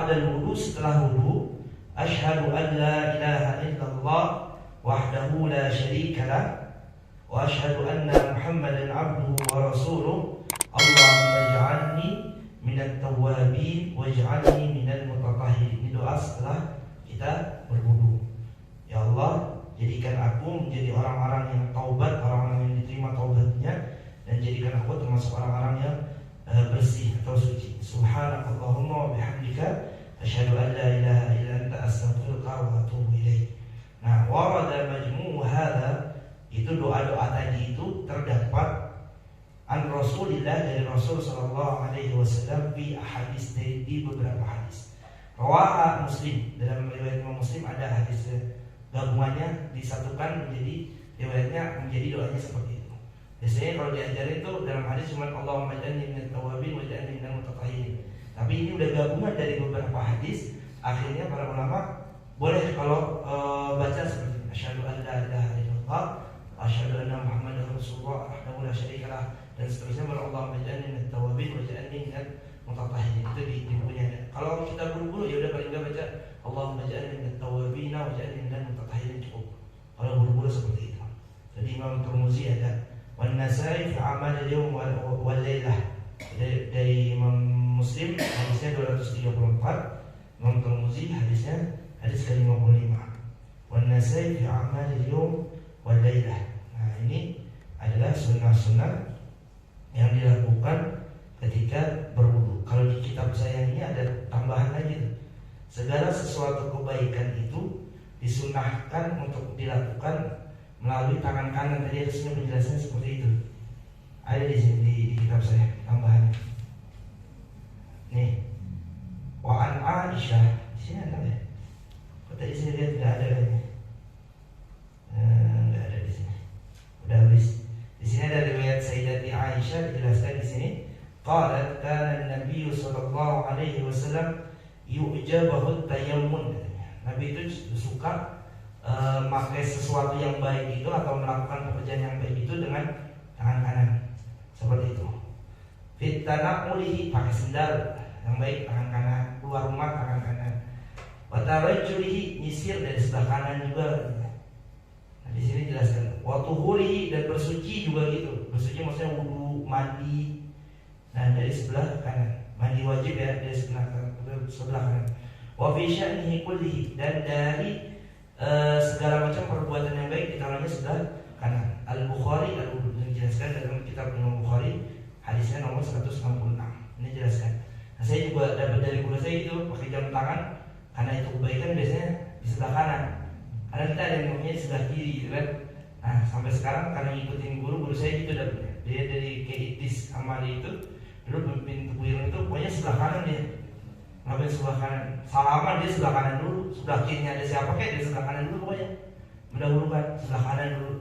ba'dal wudu, setelah wudu, asyhadu an la ilaha illallah wahdahu la syarika lah wa asyhadu anna Muhammadan abduhu wa rasuluh. Allahumma ij'alni minat tawwabin waj'alni minal mutatahhirin. Ini doa setelah kita berwudu. Ya Allah, jadikan aku menjadi orang-orang yang taubat, orang-orang yang diterima taubatnya, dan jadikan aku termasuk orang-orang yang bersih atau suci. Subhanakallahumma wa bihamdika asyhadu an la ilaha illa anta astaghfiruka wa atubu ilaik. Nah, warada majmu' hadza, itu doa-doa tadi itu terdapat an Rasulillah, dari Rasul sallallahu alaihi wasallam, fi hadis, di beberapa hadis. Rawaha Muslim, dalam riwayat Imam Muslim ada hadis gabungannya disatukan menjadi riwayatnya, menjadi doanya seperti itu. Biasanya kalau diajarin itu dalam hadis cuma Allahumma ij'alni minat tawwabin waj'alni minal mutatahhirin. Tapi ini udah gabungan dari beberapa hadis. Akhirnya para ulama boleh kalau baca seperti ini, asyhadu an la ilaha illallah wa asyhadu anna Muhammadar Rasulullah wahdahu la syarikalah, dan seterusnya, Allahumma ij'alni minat tawwabin waj'alni minal mutatahhirin. Itu di bukunya ada. Kalau kita buru-buru ya udah paling enggak baca Allahumma ij'alni minat tawwabin waj'alni minal mutatahhirin, cukup. Kalau buru-buru seperti itu. Jadi Imam Tirmidzi ada wan Nasa'i fi amal al-yawm wal lailah, dari Imam Muslim hadisnya 234, Imam Tirmidzi hadisnya hadis ke-55. Wan Nasa'i fi amal al-yawm wal lailah. Nah, ini adalah sunnah-sunnah yang dilakukan ketika berwudu. Kalau di kitab saya ini ada tambahan lagi, segala sesuatu kebaikan itu disunahkan untuk dilakukan melalui tangan kanan. Tadi harusnya penjelasannya seperti itu. Ada di sini di kitab saya tambahan. Nih, wa an Aisyah, di sini ada ya? Kok tadi saya lihat tidak ada kayaknya. Nggak ada di sini. Udah habis. Di sini ada riwayat Sayyidati Aisyah, dijelaskan di sini. Qalat kana Nabi sallallahu alaihi wasallam yu'jabahu tayammun. Nabi itu suka memakai sesuatu yang baik itu atau melakukan pekerjaan yang baik itu dengan tangan kanan, seperti itu. Fit tana'ulihi, pakai sendal yang baik tangan kanan, keluar rumah tangan kanan. Wa tarajjulihi, nyisir dari sebelah kanan juga. Nah, di sini jelaskan. Wa tuhurihi, dan bersuci juga gitu. Bersuci maksudnya wudu, mandi. Nah, dari sebelah kanan. Mandi wajib ya, dari sebelah kanan. Wa fi sya'nihi kullihi, dan dari segala macam perbuatan yang baik di tangannya sebelah kanan. Al-Bukhari menjelaskan dalam kitab Imam Bukhari, hadisnya nomor 166. Ini jelaskan. Nah, saya juga dapat dari guru saya itu, pakai jam tangan, karena itu kebaikan biasanya di sebelah kanan. Karena kita ada yang namanya di sebelah kiri, gitu kan. Nah, sampai sekarang karena ngikutin guru saya itu dapatnya. Dia dari Keitis Amali itu, dulu pemimpin Tubuirang itu, pokoknya sebelah kanan dia. Ngapain sebelah kanan? Salaman dia sebelah kanan dulu. Sebelah kirinya ada siapa kayak dia sebelah kanan dulu pokoknya. Mendahulukan sebelah kanan dulu.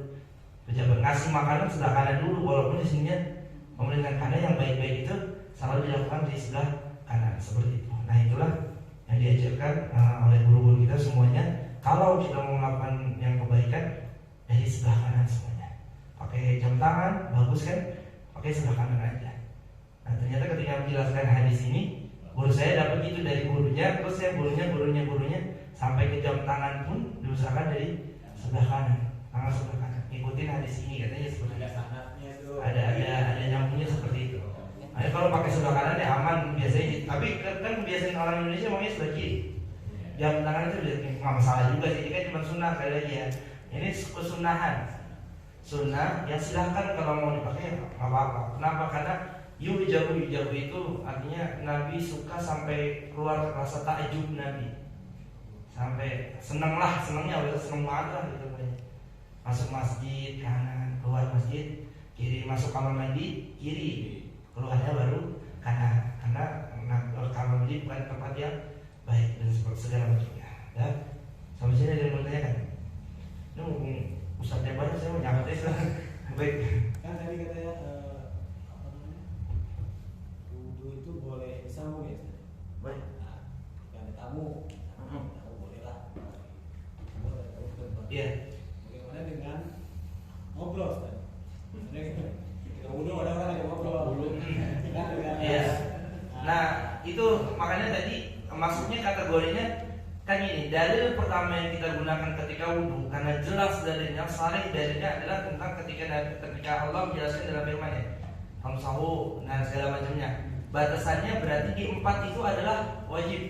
Pejabat ngasih makanan sebelah kanan dulu, walaupun di sininya pemerintahan kanan yang baik-baik itu selalu dilakukan di sebelah kanan, seperti itu. Nah, itulah yang diajarkan oleh guru-guru kita semuanya. Kalau kita mau melakukan yang kebaikan, dari sebelah kanan semuanya. Pakai jam tangan, bagus kan? Pakai sebelah kanan aja. Nah, ternyata ketika menjelaskan hadis ini, guru saya dapat itu dari gurunya, terus saya gurunya sampai ke jam tangan pun diusahakan dari sebelah kanan, tangan sebelah kanan. Ikutin hadis ini katanya seperti itu. Ada nyambungnya seperti itu. Nah, kalau pakai sebelah kanan ya aman biasanya. Tapi kan kebiasaan orang Indonesia maunya sebelah kiri. Jam tangan itu nggak masalah juga sih. Ini kan cuma sunnah sekali lagi ya. Ini kesunahan. Sunnah ya silahkan kalau mau dipakai nggak apa-apa. Kenapa? Karena yujabu itu artinya Nabi suka sampai keluar rasa takjub Nabi, sampai senangnya udah seneng banget lah gitu banyak. Masuk masjid kanan, keluar masjid kiri, masuk kamar mandi kiri, keluarnya baru kanan, karena kamar mandi bukan tempat yang baik dan segala macamnya. Dan sampai sini ada yang mau tanyakan? Ini ustadznya banyak, saya mau nyatet baik. Kan tadi katanya itu boleh disambung ya? Boleh. Nah, ada tamu, tamu boleh lah. Iya. Bagaimana dengan ngobrol? Ketika wudhu ada orang yang ngobrol. Iya. Nah, itu makanya tadi maksudnya kategorinya kan ini, dalil pertama yang kita gunakan ketika wudhu karena jelas dalilnya, sahih dalilnya adalah tentang ketika Allah menjelaskan dalam firman-Nya famsahu, nah segala macamnya. Batasannya berarti di 4 itu adalah wajib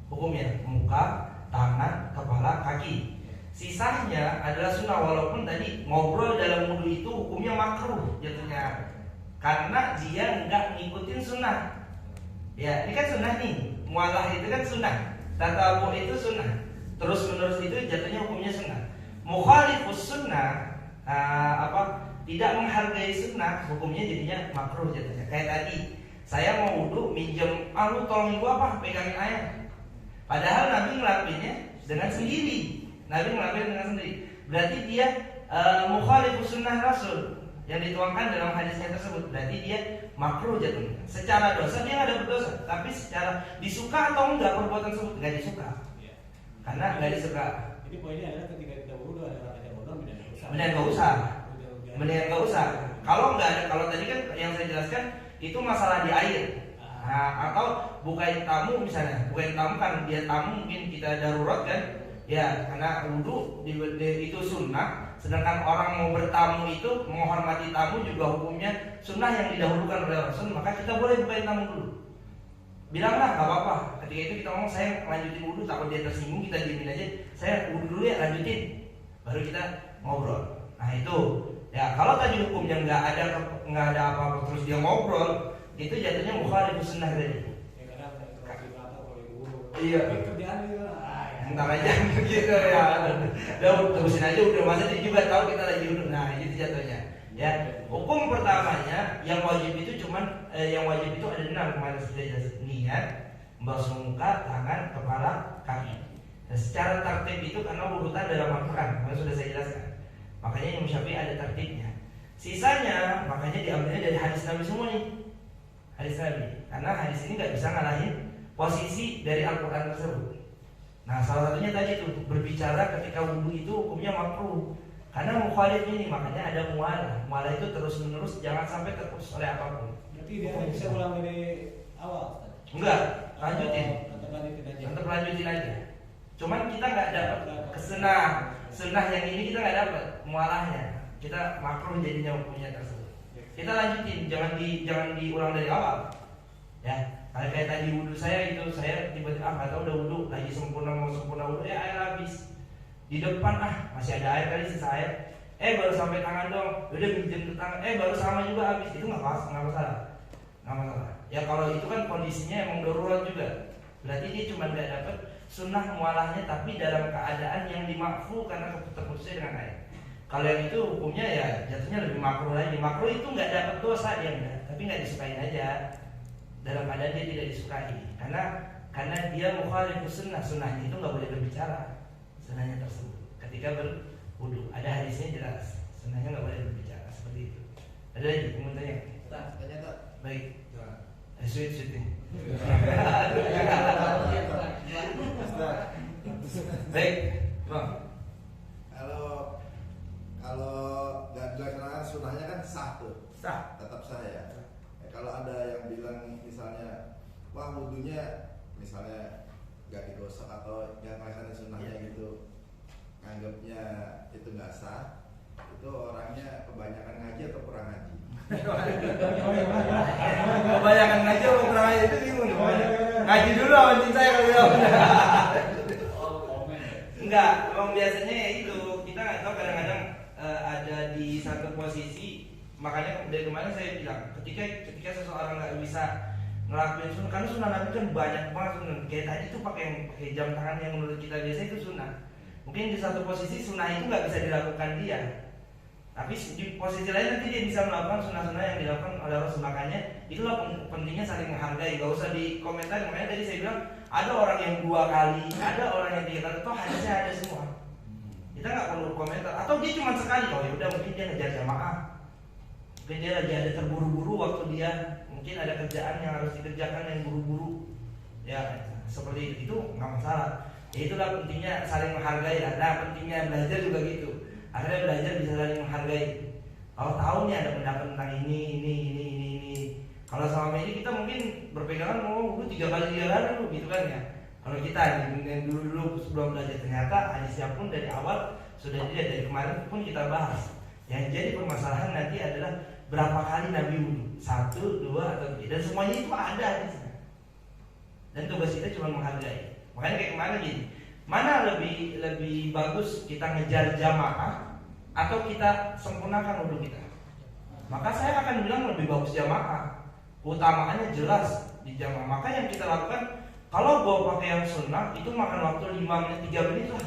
hukumnya, muka, tangan, kepala, kaki. Sisanya adalah sunnah, walaupun tadi ngobrol dalam wudhu itu hukumnya makruh jatuhnya karena dia nggak ngikutin sunnah. Ya, ini kan sunnah nih, mualah itu kan sunnah, tatabu itu sunnah, terus menerus itu jatuhnya hukumnya sunnah. Mukhalifus sunnah, tidak menghargai sunnah, hukumnya jadinya makruh jatuhnya. Kayak tadi, saya mau wudhu minjem, lu tolongin gua apa? Pegangin air. Padahal Nabi ngelakuinnya dengan sendiri. Berarti dia mukhalifus sunnah Rasul yang dituangkan dalam hadisnya tersebut. Berarti dia makruh jatuhnya. Secara dosa dia nggak ada berdosa, tapi secara disuka atau enggak perbuatan tersebut nggak disuka. Ya. Karena nggak disuka. Jadi poinnya adalah ketika kita wudhu ada kata bodoh, mendingan nggak usah. Kalau nggak ada, kalau tadi kan yang saya jelaskan itu masalah di air. Nah, atau bukain tamu misalnya, bukain tamu kan dia tamu mungkin kita darurat kan. Ya, karena wudhu itu sunnah, sedangkan orang mau bertamu itu menghormati tamu juga hukumnya sunnah yang didahulukan oleh Rasul, maka kita boleh bukain tamu dulu. Bilanglah nggak apa-apa. Ketika itu kita ngomong saya lanjutin wudhu, takut dia tersinggung, kita diemin aja. Saya wudhu dulu ya, lanjutin, baru kita ngobrol. Nah itu, ya kalau tadi hukumnya nggak ada apa-apa terus dia ngobrol, itu jatuhnya mukhalifus sunnah tadi. Iya. Ntar aja gitu ya. Udah terusin aja, udah masa dia juga tahu kita lagi wudhu. Nah itu jatuhnya. Ya, hukum pertamanya yang wajib itu ada 6 kemarin sudah jelas: niat, membasuh muka, tangan, kepala, kaki. Nah, secara tertib itu karena urutan dalam Al-Quran, kemarin sudah saya jelaskan. Makanya Imam Syafi'i ada tertibnya. Sisanya makanya diambilnya dari hadis Nabi semua nih. Hadis Nabi. Karena hadis ini nggak bisa ngalahin posisi dari Al-Quran tersebut. Nah salah satunya tadi tuh berbicara ketika wudhu itu hukumnya makruh karena mukhalif ini, makanya ada mualah itu terus menerus, jangan sampai terputus oleh apapun. Berarti dia bisa ulang dari awal? Enggak, lanjutin. Tetap lanjutin aja. Cuman kita nggak dapat sunnah yang ini, kita nggak dapat mualahnya. Kita makruh jadinya hukumnya tersebut. Kita lanjutin, jangan diulang dari awal. Ya. Kayak tadi wudhu saya itu, saya tiba-tiba nggak tahu udah wudhu lagi mau sempurna wudhu, air habis di depan, masih ada air kali, sisa air, baru sampai tangan dong, udah minjem ke tangan, baru sama juga habis, itu nggak masalah. Ya kalau itu kan kondisinya emang darurat juga, berarti dia cuma nggak dapet sunnah mualahnya, tapi dalam keadaan yang dimakruh karena terputusnya dengan air. Kalau yang itu hukumnya ya jatuhnya lebih makruh lagi. Makruh itu nggak dapet dosa dia enggak, tapi nggak disukain aja. Dalam keadaan dia tidak disukai karena dia mukhalifus sunnahnya itu nggak boleh berbicara, sunnahnya tersebut ketika berwudu. Ada hadisnya jelas, sunnahnya nggak boleh berbicara seperti itu. Ada lagi komentarnya? Tanya tak? Baik. Sweet nih. Baik, bang. Kalau nggak dilaksanakan sunnahnya kan sah tuh, tetap sah ya. Kalau ada yang bilang misalnya, wah wudunya misalnya nggak digosok atau nggak melaksanakan sunnahnya gitu, nganggapnya itu nggak sah, itu orangnya kebanyakan ngaji atau kurang ngaji? Kebanyakan ngaji atau kurang ngaji itu bingung. Ngaji dulu awalin saya kalau bilang. Enggak, emang biasanya ya itu kita nggak tahu, kadang-kadang ada di satu posisi. Makanya dari kemarin saya bilang, ketika seseorang nggak bisa ngelakuin sunnah, karena sunnah Nabi kan banyak banget sunnah. Kayak tadi tuh pakai jam tangan yang menurut kita biasa itu sunnah. Mungkin di satu posisi sunnah itu nggak bisa dilakukan dia, tapi di posisi lain nanti dia bisa melakukan sunnah-sunnah yang dilakukan oleh Rasul. Makanya itulah pentingnya saling menghargai. Gak usah dikomentari. Makanya tadi saya bilang ada orang yang 2 kali, ada orang yang 3 kali, toh hadisnya ada semua. Kita nggak perlu komentar. Atau dia cuma sekali, oh ya udah mungkin dia ngejar jamaah. Mungkin dia lagi ada terburu-buru waktu dia mungkin ada kerjaan yang harus dikerjakan yang buru-buru, ya seperti itu nggak masalah. Ya itulah pentingnya saling menghargai. Nah pentingnya belajar juga gitu. Akhirnya belajar bisa saling menghargai. Kalau tahu nih ada pendapat tentang ini. Kalau sama ini kita mungkin berpegangan mau 3 kali gitu kan ya. Kalau kita yang dulu sebelum belajar, ternyata hadisnya pun dari awal sudah dilihat, dari kemarin pun kita bahas. Yang jadi permasalahan nanti adalah berapa kali Nabi wudhu, 1, 2, atau 3, dan semuanya itu ada hadisnya. Dan tugas kita cuma menghargai. Makanya kayak kemarin gini, mana lebih bagus kita ngejar jamaah atau kita sempurnakan wudhu kita? Maka saya akan bilang lebih bagus jamaah. Keutamaannya jelas di jamaah. Maka yang kita lakukan, kalau gua pakai yang sunnah itu makan waktu 5 menit 3 menit lah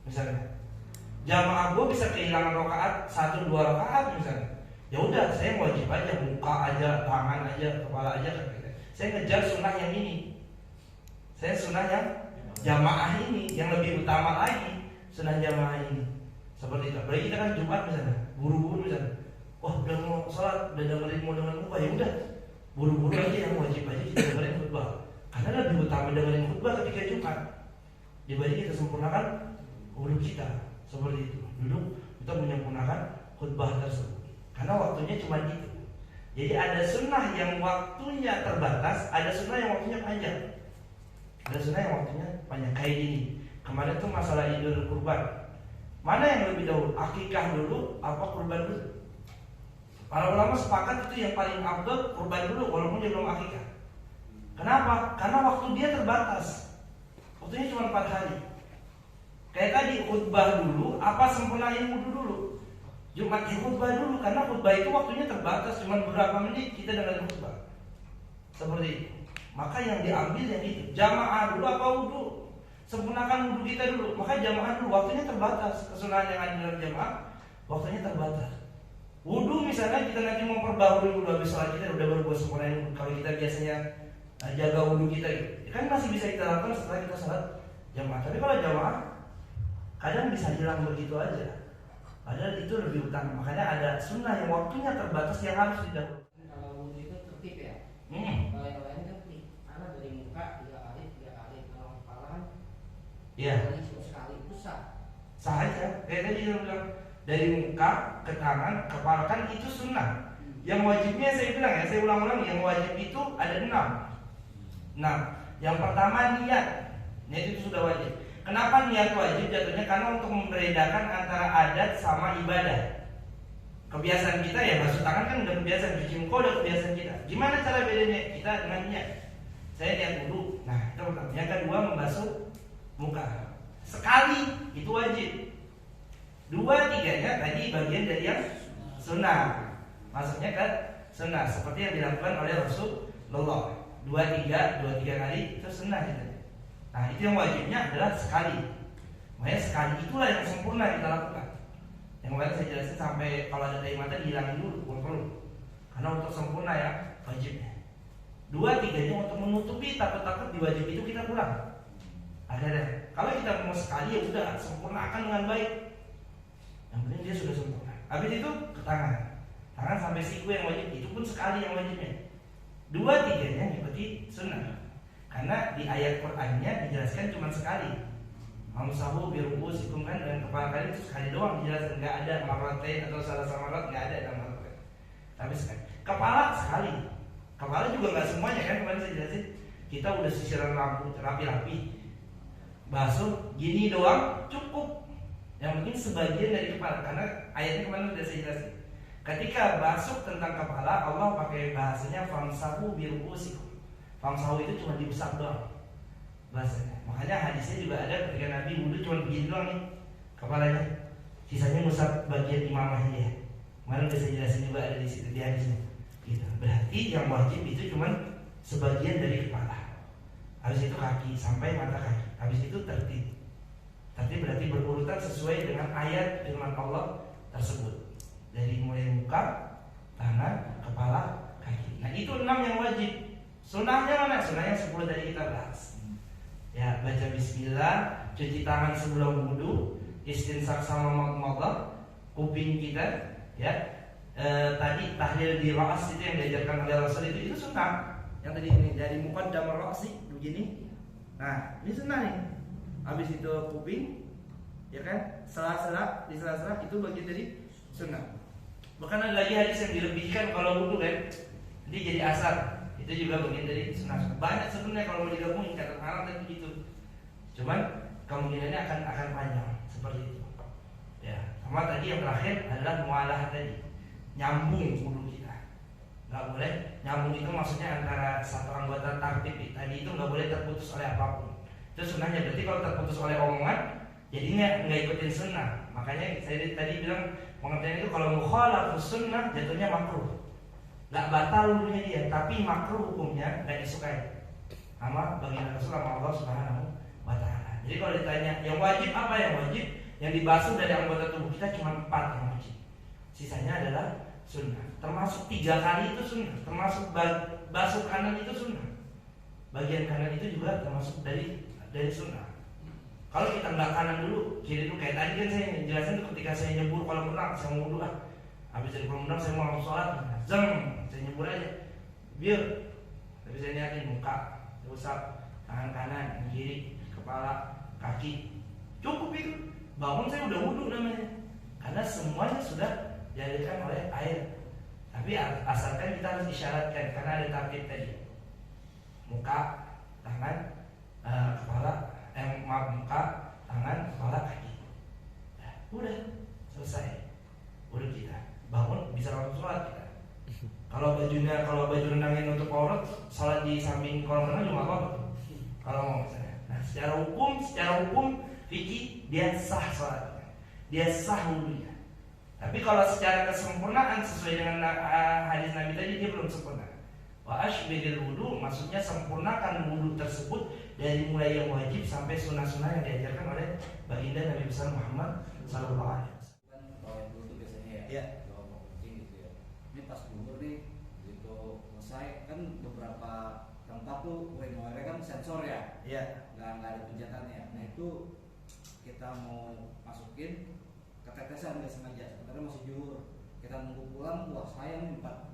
misalnya. Jamaah gua bisa kehilangan rakaat 1-2 rakaat misalnya. Ya udah, saya wajib aja muka aja, tangan aja, kepala aja gitu. Saya ngejar sunnah yang ini. Saya sunnah yang jamaah ini yang lebih utama lagi, sunnah jamaah ini. Seperti itu. Berarti kita kan Jumat misalnya, buru-buru misalnya. Wah, udah mau sholat, udah dengerin mau dengerin khutbah, ya udah buru-buru aja yang wajib aja kita dengerin khutbah. Karena lebih utama dengerin khutbah ketika Jumat dibanding kita sempurnakan wudhu kita. Seperti itu. Dulu kita menyempurnakan khutbah tersebut. Karena waktunya cuma gitu. Jadi ada sunnah yang waktunya terbatas, ada sunnah yang waktunya panjang. Ada sunnah yang waktunya panjang. Kayak gini. Kemarin tuh masalah Idul Kurban. Mana yang lebih dahulu? Akikah dulu apa kurban dulu? Para ulama sepakat itu yang paling afdal kurban dulu walaupun dia belum akikah. Kenapa? Karena waktu dia terbatas. Waktunya cuma 4 hari. Kayak tadi khutbah dulu apa sempurnain wudhu dulu? Jumat khutbah dulu, karena khutbah itu waktunya terbatas, cuma beberapa menit kita dengar khutbah. Seperti itu. Maka yang diambil yang itu, jamaah dulu apa wudhu? Sempurnakan wudhu kita dulu. Maka jamaah dulu, waktunya terbatas. Kesunahan yang ada dalam jamaah, waktunya terbatas. Wudhu misalnya kita nanti memperbaharui wudhu habis sholat kita udah baru buat sempurnain wudhu. Kalau kita biasanya jaga wudhu kita gitu, kan masih bisa kita lakukan setelah kita sholat jamaah. Tapi kalau jamaah kadang bisa hilang begitu aja. Padahal itu lebih utama. Makanya ada sunnah yang waktunya terbatas yang harus didahului. Kalau wudhu itu tertib ya. Kalau yang lain tertib. Karena dari muka 3 kali. Kalau kepala kan Iya. sekali itu sah. Sah aja. Kayak tadi dia bilang dari muka ke tangan, kepala kan itu sunnah. Yang wajibnya saya bilang ya, saya ulang-ulang, yang wajib itu ada 6. Nah, yang pertama niat. Niat itu sudah wajib. Kenapa niat wajib jatuhnya? Karena untuk membedakan antara adat sama ibadah. Kebiasaan kita ya basuh tangan kan udah kebiasaan, cuci muka udah kebiasaan kita. Gimana cara bedanya kita dengan niat? Saya niat wudhu. Nah, itu pertama. Yang kedua membasuh muka. Sekali itu wajib. 2-3-nya tadi bagian dari yang sunnah. Maksudnya kan sunnah seperti yang dilakukan oleh Rasulullah. 2-3 kali itu sunnah gitu. Nah, itu yang wajibnya adalah sekali. Makanya sekali itulah yang sempurna kita lakukan. Yang kemarin saya jelasin sampai kalau ada tai mata dihilangin dulu, bukan perlu. Karena untuk sempurna ya wajibnya. 2-3-nya untuk menutupi takut-takut di wajib itu kita kurang. Akhirnya kalau kita mau sekali ya udah sempurnakan dengan baik. Yang penting dia sudah sempurna. Habis itu ke tangan. Tangan sampai siku yang wajib, itu pun sekali yang wajibnya. 2-3-nya ngikuti sunnah. Karena di ayat Qur'annya dijelaskan cuma sekali. Mamsahu biru'usikum kan, dengan kepala kalian itu sekali doang dijelaskan, nggak ada marratain atau salah samarat, nggak ada dalam Al-Quran. Tapi sekali. Kepala sekali. Kepala juga nggak semuanya kan, kemarin saya jelasin. Kita udah sisiran lampu rapi-rapi, basuh gini doang cukup. Yang penting sebagian dari kepala, karena ayatnya kemarin udah saya jelasin. Ketika basuh tentang kepala, Allah pakai bahasanya famsahu biru'usikum. Famsahu itu cuma diusap doang bahasanya. Makanya hadisnya juga ada ketika Nabi wudhu cuma begini doang nih kepalanya, sisanya ngusap bagian imamahnya dia. Kemarin udah saya jelasin juga ada di situ di hadisnya. Gitu. Berarti yang wajib itu cuma sebagian dari kepala. Habis itu kaki sampai mata kaki. Habis itu tertib. Tertib berarti berurutan sesuai dengan ayat firman Allah tersebut. Dari mulai muka, tangan, kepala, kaki. Nah itu 6 yang wajib. Sunnahnya mana? Sunnahnya 10 dari kita bahas. Ya, baca bismillah, cuci tangan sebelum wudhu, istinsak sama madmadah, kuping kita, ya. Tadi tahlil di ra's itu yang diajarkan oleh Rasul itu sunnah. Yang tadi ini dari muqaddam ar-ra'si begini. Nah, ini sunnah nih. Habis itu kuping, ya kan? Sela-sela, di sela-sela itu bagian dari sunnah. Bahkan ada lagi hadis yang dilebihkan kalau wudhu kan. Jadi asar. Itu juga bagian dari sunnah. Banyak sebenarnya kalau mau digabungin kata orang dan begitu. Cuman kemungkinannya akan panjang seperti itu. Ya, sama tadi yang terakhir adalah mualah tadi, nyambung wudu kita. Nggak boleh nyambung, itu maksudnya antara satu anggota tartib tadi itu nggak boleh terputus oleh apapun. Itu sunnahnya. Berarti kalau terputus oleh omongan, jadinya nggak ikutin sunnah. Makanya saya tadi bilang pengertian itu kalau mukhalafus sunnah jatuhnya makruh. Nggak batal wudunya dia, tapi makruh hukumnya, nggak disukai sama baginda Rasul sama Allah Subhanahu wa Ta'ala. Jadi kalau ditanya yang wajib apa, yang wajib yang dibasuh dari anggota tubuh kita cuma 4 yang wajib. Sisanya adalah sunnah. Termasuk 3 kali itu sunnah. Termasuk basuh kanan itu sunnah. Bagian kanan itu juga termasuk dari sunnah. Kalau kita nggak kanan dulu, kiri dulu, kayak tadi kan saya jelasin tuh ketika saya nyebur kolam renang, saya mau wudu habis dari kolam renang saya mau langsung sholat, saya nyebur aja, biar. Tapi saya niatin muka, usap tangan kanan, kiri, kepala, kaki, cukup itu. Bangun saya udah wudu namanya, karena semuanya sudah dialirkan oleh air. Tapi asalkan kita harus isyaratkan, karena ada tartib tadi, muka, tangan, kepala, muka, tangan, kepala, kaki. Nah, udah selesai wudu kita. Bangun bisa langsung sholat kita. Kalau baju renangnya nutup aurat, sholat di samping kolam renang juga apa-apa. Kalau mau misalnya. Nah, secara hukum fikih dia sah sholatnya, dia sah wudunya. Tapi kalau secara kesempurnaan sesuai dengan hadis Nabi tadi, dia belum sempurna. Wa ashbihil wudu, maksudnya sempurnakan wudu tersebut dari mulai yang wajib sampai sunnah-sunnah yang diajarkan oleh baginda Nabi besar Muhammad sallallahu alaihi wasallam. Kan kalau yang dulu tuh biasanya Ya. kalau mau kencing gitu ya. Ini pas gugur nih, gitu selesai kan beberapa tempat tuh urin-urinnya kan sensor ya. Iya. Nggak ada penjatannya. Nah itu kita mau masukin ketetesan nggak sengaja, sebenarnya masih juhur. Kita nunggu pulang, wah sayang empat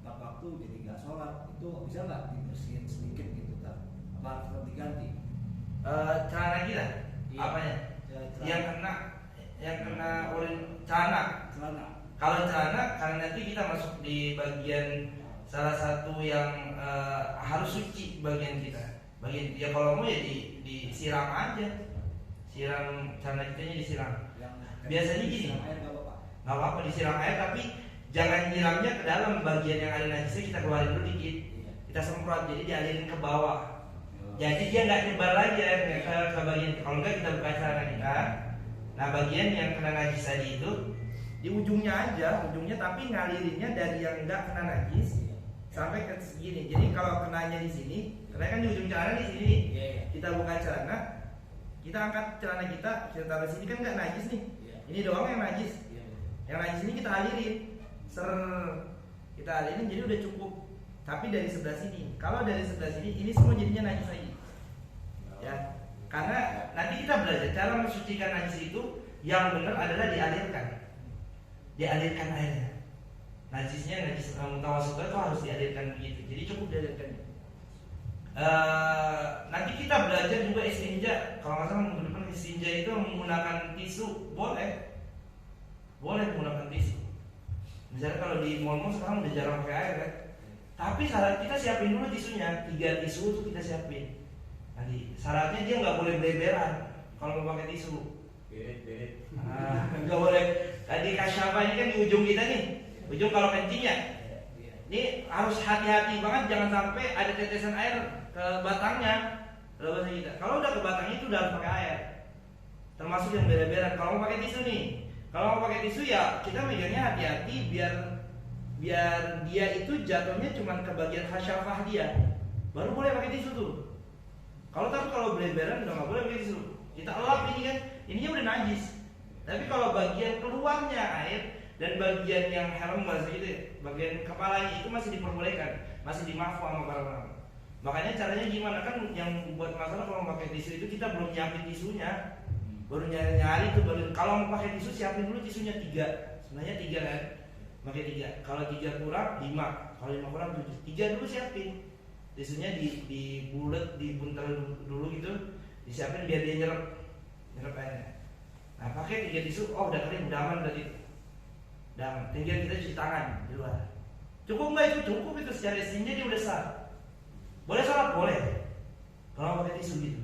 waktu jadi nggak sholat, itu bisa nggak dibersihin sedikit gitu kan? Apa harus diganti? Celana kita, Iya. apanya? Celana. Yang kena urin celana. Kalau celana, karena nanti kita masuk di bagian salah satu yang harus suci bagian kita. Bagian ya kalau mau ya disiram aja, siram celana kitanya disiram. Biasanya gini, nggak apa-apa disiram air, tapi jangan nyiramnya ke dalam bagian yang ada najisnya, kita keluarin dulu dikit, kita semprot, jadi dialirin ke bawah. Jadi dia nggak nyebar lagi airnya ke bagian. Kalau nggak kita buka celana kita, nah bagian yang kena najis tadi itu di ujungnya aja, tapi ngalirinnya dari yang nggak kena najis sampai ke segini. Jadi kalau kenanya di sini, karena kan di ujung celana di sini nih, kita buka celana, kita angkat celana kita taruh sini, kan nggak najis nih. Ini doang yang najis. Yang najis ini kita alirin, kita alirin, jadi udah cukup. Tapi dari sebelah sini, kalau dari sebelah sini, ini semua jadinya najis lagi. Ya, karena nanti kita belajar cara mensucikan najis itu yang benar adalah dialirkan airnya. Najisnya najis mutawassit itu harus dialirkan begitu. Jadi cukup dialirkan. Nanti kita belajar juga istinja. Kalau nggak salah minggu depan istinja itu menggunakan tisu, boleh menggunakan tisu. Misalnya kalau di mall-mall sekarang udah jarang pakai air kan. Tapi syarat kita siapin dulu tisunya, 3 tisu itu kita siapin. Nanti syaratnya dia nggak boleh beleberan kalau mau pakai tisu. Nggak boleh. Tadi kasyapa ini kan di ujung kita nih, ujung kalau kencingnya. Ini harus hati-hati banget, jangan sampai ada tetesan air ke batangnya. Kalau udah ke batangnya itu udah harus pakai air. Termasuk yang beleberan. Kalau mau pakai tisu nih, kalau mau pakai tisu ya kita megangnya hati-hati biar dia itu jatuhnya cuma ke bagian hasyafah dia, baru boleh pakai tisu tuh. Kalau beleberan udah nggak boleh pakai tisu. Kita elap ini kan, ininya udah najis. Tapi kalau bagian keluarnya air dan bagian yang helm bahasa gitu ya, bagian kepalanya itu masih diperbolehkan, masih dimaafkan sama para ulama. Makanya caranya gimana, kan yang buat masalah kalau pakai tisu itu kita belum nyiapin tisunya, baru nyari tuh baru. Kalau mau pakai tisu siapin dulu tisunya 3, sebenarnya 3 kan, pakai 3. Kalau 3 kurang 5, kalau 5 kurang 7, 3 dulu siapin. Tisunya di bulet, dibuntel dulu gitu, disiapin biar dia nyerap airnya. Nah pakai 3 tisu, oh udah kering, udah aman berarti. Dan tinggal kita cuci tangan di luar. Cukup nggak itu? Cukup itu, secara istinja dia udah sah. Boleh sholat? Boleh. Kalau pakai tisu gitu.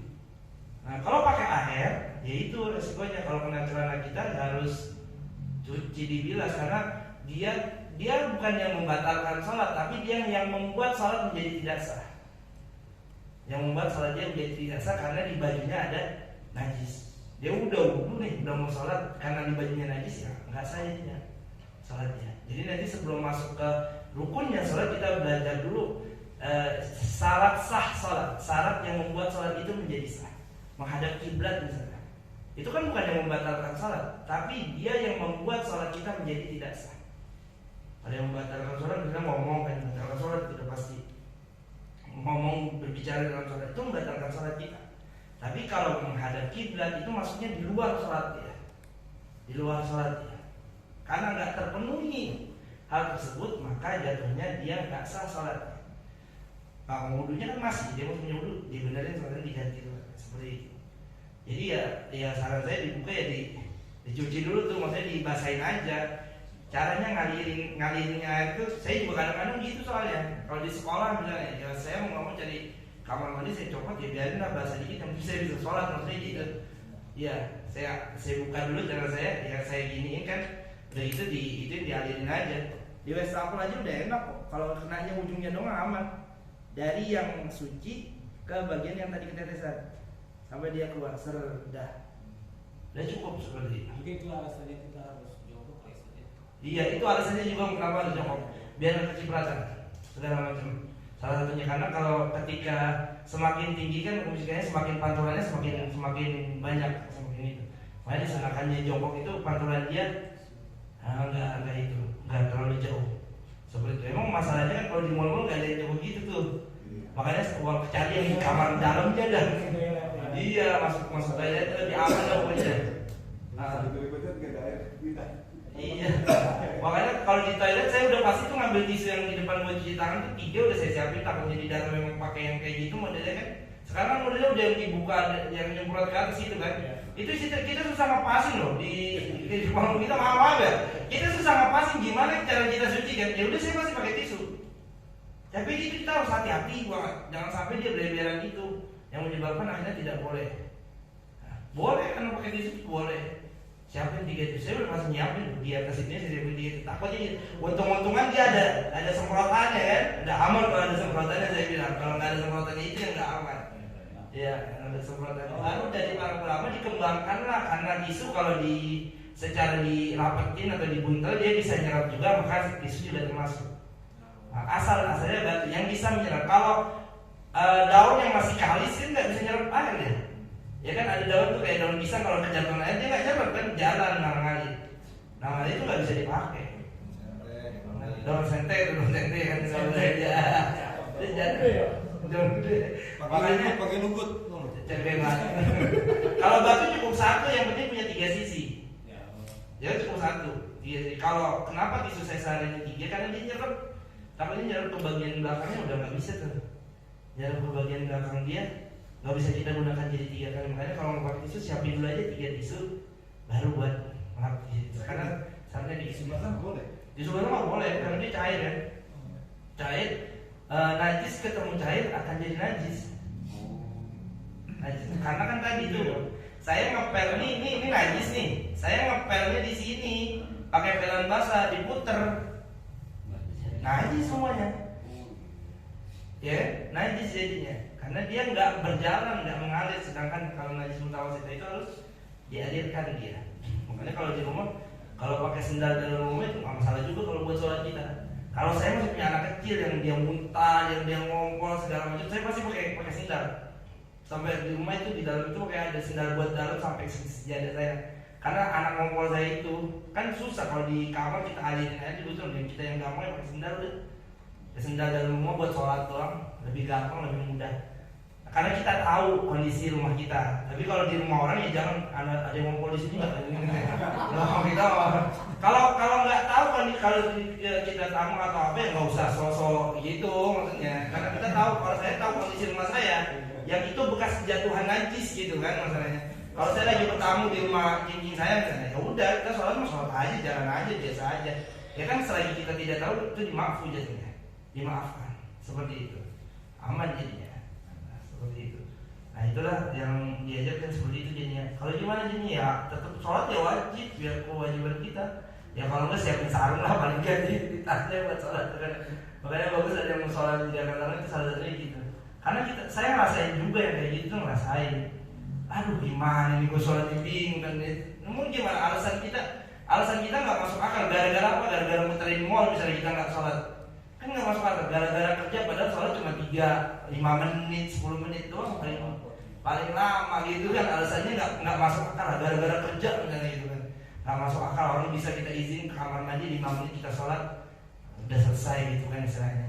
air, ya itu resikonya kalau kena celana kita harus cuci dibilas, karena dia bukan yang membatalkan sholat, tapi dia yang membuat sholat menjadi tidak sah. Yang membuat sholat dia menjadi tidak sah karena di bajunya ada najis. Dia udah wudu nih, udah mau sholat, karena di bajunya najis, ya nggak sah ya sholatnya. Jadi nanti sebelum masuk ke rukunnya sholat, kita belajar dulu syarat sah sholat, syarat yang membuat sholat itu menjadi sah. Menghadap kiblat misalnya, itu kan bukan yang membatalkan sholat, tapi dia yang membuat sholat kita menjadi tidak sah. Ada yang membatalkan sholat, kita ngomong kan, membatalkan sholat kita pasti ngomong, berbicara dalam sholat itu membatalkan sholat kita. Tapi kalau menghadap kiblat itu maksudnya di luar sholat dia, di luar sholat dia, karena nggak terpenuhi hal tersebut, maka jatuhnya dia nggak sah sholat. Nah, wudunya kan masih, dia mau punya wudu, dibenerin sholatnya diganti seperti itu. Jadi ya saran saya dibuka ya dicuci dulu tuh, maksudnya dibasahin aja. Caranya ngalirin air itu, saya juga kadang-kadang gitu soalnya. Kalau di sekolah misalnya, ya saya mau cari kamar mandi, saya copot, ya biarin lah basah dikit, yang penting saya bisa sholat, maksudnya gitu. Ya saya buka dulu cara saya, ya saya giniin kan, udah itu dialirin aja. Di wastafel aja udah enak kok, kalau kenanya ujungnya doang aman. Dari yang suci ke bagian yang tadi ketetesan sampai dia keluar udah cukup seperti itu. Mungkin itu alasannya kita harus jongkok saja. Iya, itu alasannya juga kenapa harus jongkok, biar kecipratan segala macam. Salah satunya karena kalau ketika semakin tinggi kan musikanya semakin pantulannya semakin banyak, semakin itu. Makanya disengakannya jongkok itu pantulan dia nggak terlalu jauh. Seperti itu. Emang masalahnya kan kalau di mall-mall nggak ada yang jauh gitu tuh. Makanya uang cari yang di kamar dalamnya dah. Iya, masuk aja itu lebih aman lah pokoknya. Iya. Makanya kalau di toilet saya udah pasti tuh ngambil tisu yang di depan buat cuci tangan tuh 3 udah saya siapin, takutnya di dalam memang pakai yang kayak gitu modelnya kan. Sekarang modelnya udah yang dibuka, yang nyemprot ke atas gitu kan. Itu kita susah ngepasin loh di ruang kita, maaf ya. Kita susah ngepasin, gimana cara kita suci kan? Ya udah saya pasti pakai tisu. Tapi itu kita harus hati-hati banget, jangan sampai dia beler-beleran itu yang menyebabkan akhirnya tidak boleh. Nah, boleh kan pakai tisu boleh. Siapin 3 tisu, saya udah masih nyiapin di atas ini, saya siapin 3 tisu. Takutnya untung-untungan dia ada semprotannya kan, ada aman kalau ada semprotannya saya bilang. Kalau nggak ada semprotannya itu yang nggak aman. Ya, ada semprotannya. Lalu dari para ulama dikembangkan lah, karena tisu kalau secara dirapetin atau dibuntel dia bisa nyerap juga, maka tisu juga termasuk. Nah, asalnya batu yang bisa menyerap. Kalau daun yang masih kalis kan nggak bisa nyerap air ya. Ya kan ada daun tuh kayak daun pisang, kalau kejatuhan air dia nggak nyerap kan, jalan ngalir. Nah itu nggak bisa dipakai. Daun sente kan daun aja. Makanya pakai nukut. Kalau batu cukup 1, yang penting punya 3 sisi. Ya cukup 1. Kalau kenapa tisu saya seharinya 3? Karena dia nyerap. Tapi nyerap ke bagian belakangnya udah nggak bisa tuh. Nyerap ke bagian belakang dia nggak bisa kita gunakan jadi 3 kali. Makanya kalau mau pakai tisu siapin dulu aja 3 tisu, baru buat ngelap gitu. Karena saatnya di Sebenarnya boleh. Di sebenarnya nggak boleh karena dia cair kan. Cair, najis ketemu cair akan jadi najis. Najis. Karena kan tadi tuh saya ngepel ini najis nih. Saya ngepelnya di sini pakai pelan basah diputer. Najis semuanya. Ya, najis jadinya. Karena dia nggak berjalan, nggak mengalir. Sedangkan kalau najis mutawasit itu harus dialirkan dia. Makanya kalau di rumah, kalau pakai sendal dalam rumah itu nggak masalah juga kalau buat sholat kita. Kalau saya masih punya anak kecil yang dia muntah, yang dia ngompol segala macam, saya pasti pakai sendal. Sampai di rumah itu di dalam itu kayak ada sendal buat dalam sampai sejadah saya. Karena anak ngompol saya itu kan susah kalau di kamar kita alirin aja betul. Dan kita yang gampang pakai sendal udah. Sendal dalam rumah buat sholat doang lebih gampang, lebih mudah. Karena kita tahu kondisi rumah kita. Tapi kalau di rumah orang ya jangan ada yang ngompol di sini nggak. Kalau nggak tahu kalau kita tamu atau apa ya nggak usah sosok gitu maksudnya. Karena kita tahu, kalau saya tahu kondisi rumah saya yang itu bekas jatuhan najis gitu kan masalahnya. Kalau saya lagi bertamu di rumah cincin saya misalnya, ya udah kita sholat aja, jalan aja, biasa aja. Ya kan selagi kita tidak tahu itu dimaafkan jadinya, dimaafkan seperti itu, aman jadinya. Nah, seperti itu. Nah itulah yang diajarkan seperti itu jadinya. Kalau gimana gini ya tetap sholat ya wajib, biar kewajiban kita. Ya kalau nggak siapin sarung lah paling nggak di tasnya buat sholat kan. Makanya bagus ada yang sholat di Jakarta itu salah satunya gitu. Karena saya ngerasain juga yang kayak gitu ngerasain. Aduh gimana nih gue sholat di bingung kan. Namun gimana alasan kita nggak masuk akal. Gara-gara apa? Gara-gara muterin mall misalnya kita nggak sholat. Kan nggak masuk akal. Gara-gara kerja padahal sholat cuma 3-5 menit, 10 menit doang paling lama gitu kan. Alasannya nggak masuk akal. Gara-gara kerja misalnya gitu kan. Nggak masuk akal. Orang bisa kita izin ke kamar mandi 5 menit kita sholat udah selesai gitu kan istilahnya.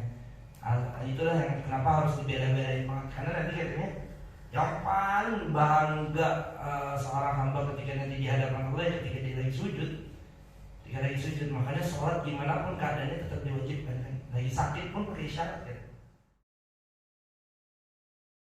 Itulah yang kenapa harus dibeda-bedain banget. Karena nanti katanya yang paling bangga seorang hamba ketika nanti di hadapan Allah ketika dia lagi sujud. Ketika lagi sujud, makanya sholat gimana pun keadaannya tetap diwajibkan kan. Lagi sakit pun pakai isyarat ya.